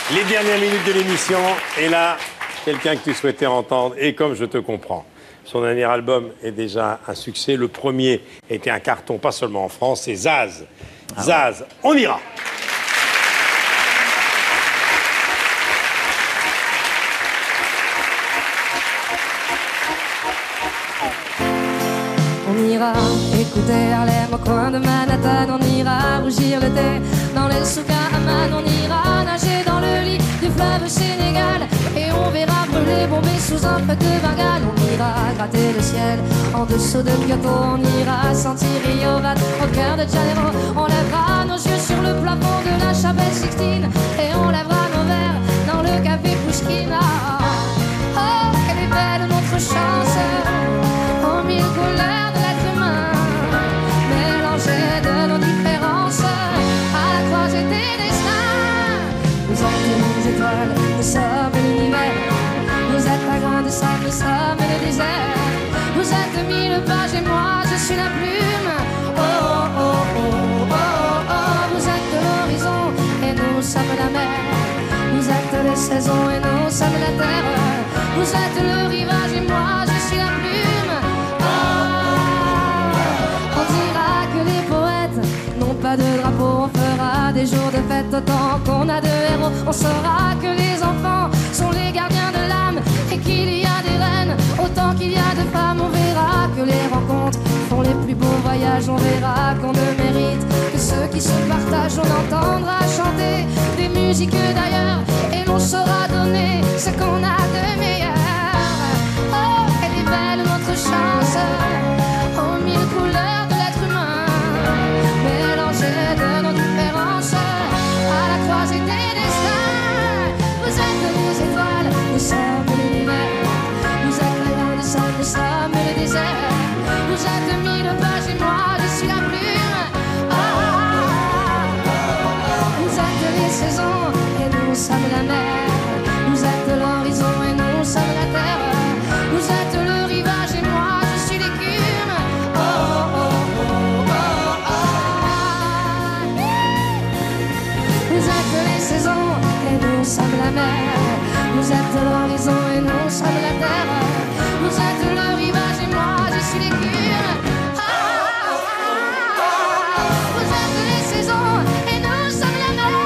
Les dernières minutes de l'émission, et là, quelqu'un que tu souhaitais entendre, et comme je te comprends, son dernier album est déjà un succès. Le premier était un carton, pas seulement en France, c'est Zaz. Zaz, on ira. On ira écouter Harlem au coin de Manhattan. On ira rougir le thé dans les souks à Amman. On ira nager dans le lit du fleuve Sénégal. Et on verra brûler, bomber sous un feu de Bengale. On ira gratter le ciel en dessous de Kyoto. On ira sentir Rio Vat au cœur de Janeiro. On lèvera nos yeux sur le plafond de la chapelle Sixtine. Et on lèvera nos verres dans le café Pouchkine. Oh, quelle est belle notre chance, en mille couleurs de l'être humain, mélangées de nos différences, à la croisée des destins. Vous êtes les étoiles, nous sommes l'univers. Vous êtes la grande sable, nous sommes le désert. Vous êtes mille pages et moi je suis la plume. Oh, oh, oh, oh, oh, oh. Vous êtes l'horizon et nous sommes la mer. Vous êtes les saisons et nous sommes la terre. Vous êtes le rivage et moi je suis la plume. On dira que les poètes n'ont pas de drapeau. On fera des jours de fête autant qu'on a de héros. On saura que les enfants sont les gardiens de l'âme et qu'il y a des reines autant qu'il y a de femmes. On verra que les rencontres font les plus beaux voyages. On verra qu'on ne mérite que ceux qui se partagent. On entendra chanter des musiques d'ailleurs et l'on saura donner ce qu'on a de meilleur. Oh, elle est belle notre chance, en mille couleurs de l'être humain, mélangées de nos différences, à la croisée des destins. Vous êtes les étoiles, nous sommes l'univers. Vous êtes la grande sable, nous sommes le désert. Vous êtes mille pages et moi je suis la plume. Vous êtes les saisons et nous sommes la mer. Vous êtes l'horizon et nous sommes la terre. Vous êtes le rivage et moi je suis l'écume. Oh, oh, oh, oh, oh. Vous êtes les saisons et nous sommes la mer. Vous êtes l'horizon et nous sommes la terre. Vous êtes le rivage et moi je suis l'écume. Oh, oh, oh. Vous êtes les saisons et nous sommes la mer.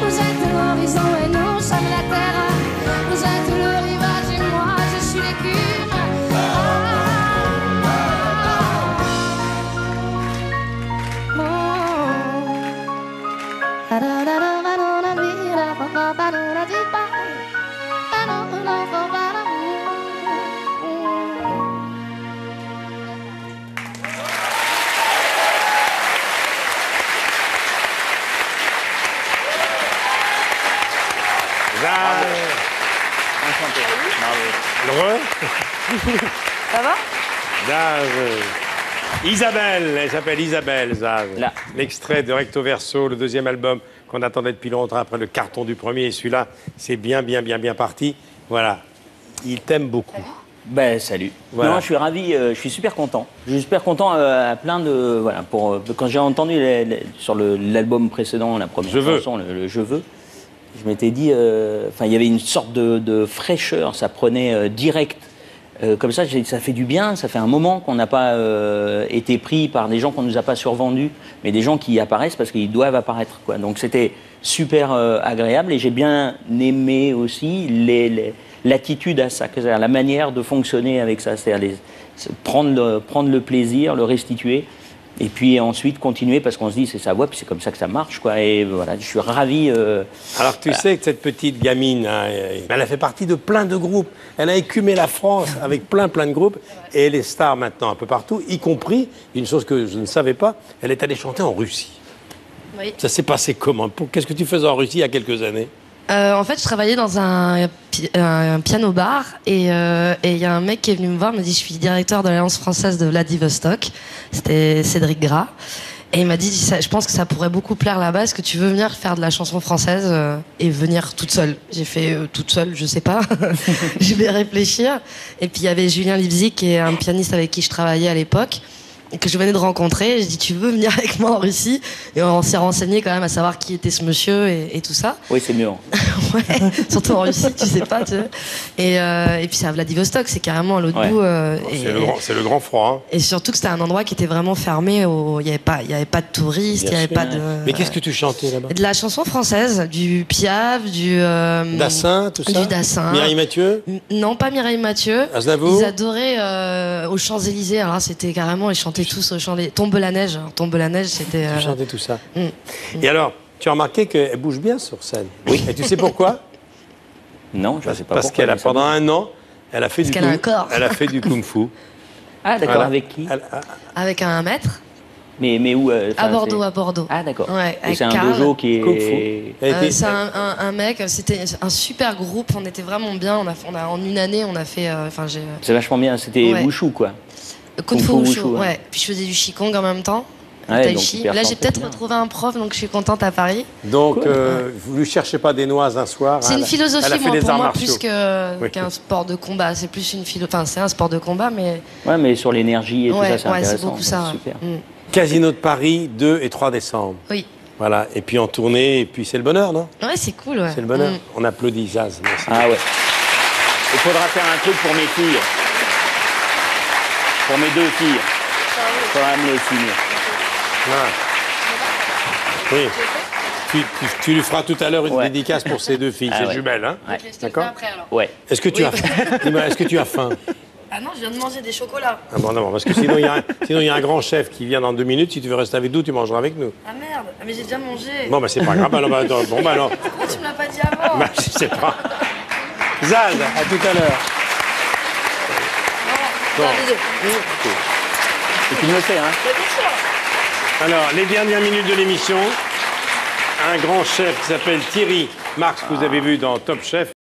Vous êtes l'horizon et nous sommes la terre. Vous êtes le rivage et moi je suis l'écume. Ça va? Zaz. Isabelle, elle s'appelle Isabelle, Zaz. L'extrait de Recto Verso, le deuxième album qu'on attendait depuis longtemps après le carton du premier. Et celui-là, c'est bien parti. Voilà. Il t'aime beaucoup. Ben, salut. Voilà. Non, je suis ravi, je suis super content. Je suis super content à plein de... Voilà, quand j'ai entendu sur l'album précédent, la première chanson, le Je veux, je m'étais dit... Enfin, il y avait une sorte de fraîcheur, ça prenait direct. Comme ça, ça fait du bien, ça fait un moment qu'on n'a pas été pris par des gens qu'on ne nous a pas survendus, mais des gens qui apparaissent parce qu'ils doivent apparaître, quoi. Donc c'était super agréable et j'ai bien aimé aussi l'attitude à ça, c'est-à-dire la manière de fonctionner avec ça, c'est-à-dire prendre le plaisir, le restituer, et puis ensuite continuer parce qu'on se dit c'est sa voix, puis c'est comme ça que ça marche, quoi. Et voilà, je suis ravi. Alors tu sais que cette petite gamine, hein, elle a fait partie de plein de groupes. Elle a écumé la France avec plein de groupes, et elle est star maintenant un peu partout, y compris, une chose que je ne savais pas, elle est allée chanter en Russie. Oui. Ça s'est passé comment? Qu'est-ce que tu faisais en Russie il y a quelques années? En fait, je travaillais dans un piano-bar et il y a un mec qui est venu me voir, me dit je suis directeur de l'Alliance française de Vladivostok. C'était Cédric Gras. Et il m'a dit je pense que ça pourrait beaucoup plaire là-bas. Est-ce que tu veux venir faire de la chanson française et venir toute seule? J'ai fait toute seule, je sais pas. Je vais réfléchir. Et puis il y avait Julien Lipzik, qui est un pianiste avec qui je travaillais à l'époque, et que je venais de rencontrer. Je dis tu veux venir avec moi en Russie? Et on s'est renseigné quand même à savoir qui était ce monsieur et tout ça. Oui, c'est mieux. Ouais, surtout en Russie, tu sais pas. Tu sais. Et puis c'est à Vladivostok, c'est carrément à l'autre bout. C'est le grand froid. Hein. Et surtout que c'était un endroit qui était vraiment fermé. Il n'y avait pas de touristes, il n'y avait pas de. Mais qu'est-ce que tu chantais là-bas? De la chanson française, du Piaf, du. Dassin, tout ça. Du Dassin. Mireille Mathieu? Non, pas Mireille Mathieu. Aznavour? Ils adoraient aux Champs-Élysées. Alors là, c'était carrément, ils chantaient tous aux Champs-Élysées. Tombe la neige. Tombe la neige, c'était. Tu chantais tout ça. Et alors, tu as remarqué qu'elle bouge bien sur scène. Oui. Et tu sais pourquoi? Non, je ne sais pas Parce pourquoi. qu'elle a, pendant un an, elle a fait du elle a fait du kung-fu. Ah, d'accord, Voilà. avec qui? Avec un maître. Mais où À Bordeaux, à Bordeaux. Ah, d'accord. Ouais, et c'est un dojo qui est... Kung-fu. C'est un mec, c'était un super groupe, on était vraiment bien. En une année, on a fait. C'est vachement bien, c'était Ouais. Wushu, quoi. Kung Fu Wushu, ouais. ouais. Puis je faisais du Qigong en même temps. Ouais, Tai Chi. Là, j'ai peut-être retrouvé un prof, donc je suis contente à Paris. Donc, vous ne cherchez pas des noises un soir. C'est une philosophie, pour moi, plus Oui. qu'un sport de combat. C'est plus une Enfin, c'est un sport de combat, mais. Ouais, mais sur l'énergie et tout ça, c'est intéressant. c'est beaucoup ça. Super. Casino de Paris, 2 et 3 décembre. Oui. Voilà. Et puis en tournée, et puis c'est le bonheur, non? Ouais, c'est cool, ouais. C'est le bonheur. On applaudit, Zaz. Merci. Ah ouais. Il faudra faire un truc pour mes filles. Pour mes 2 filles. Il faudra me les signer. Ah. Oui. Tu lui feras tout à l'heure une dédicace pour ses 2 filles. C'est jumelles, hein? Ouais. D'accord. Ouais. Est-ce que tu as faim? Dis-moi, est-ce que tu as faim? Ah non, je viens de manger des chocolats. Ah bon, non, parce que sinon, il y a un grand chef qui vient dans 2 minutes. Si tu veux rester avec nous, tu mangeras avec nous. Ah merde, mais j'ai déjà mangé. Bon, bah, c'est pas grave. Alors, alors. Pourquoi tu me l'as pas dit avant? Bah, je sais pas. Zaz, à tout à l'heure. Bon. Et tu me le fais, hein? Alors, les dernières minutes de l'émission. Un grand chef qui s'appelle Thierry Marx, que vous avez vu dans Top Chef.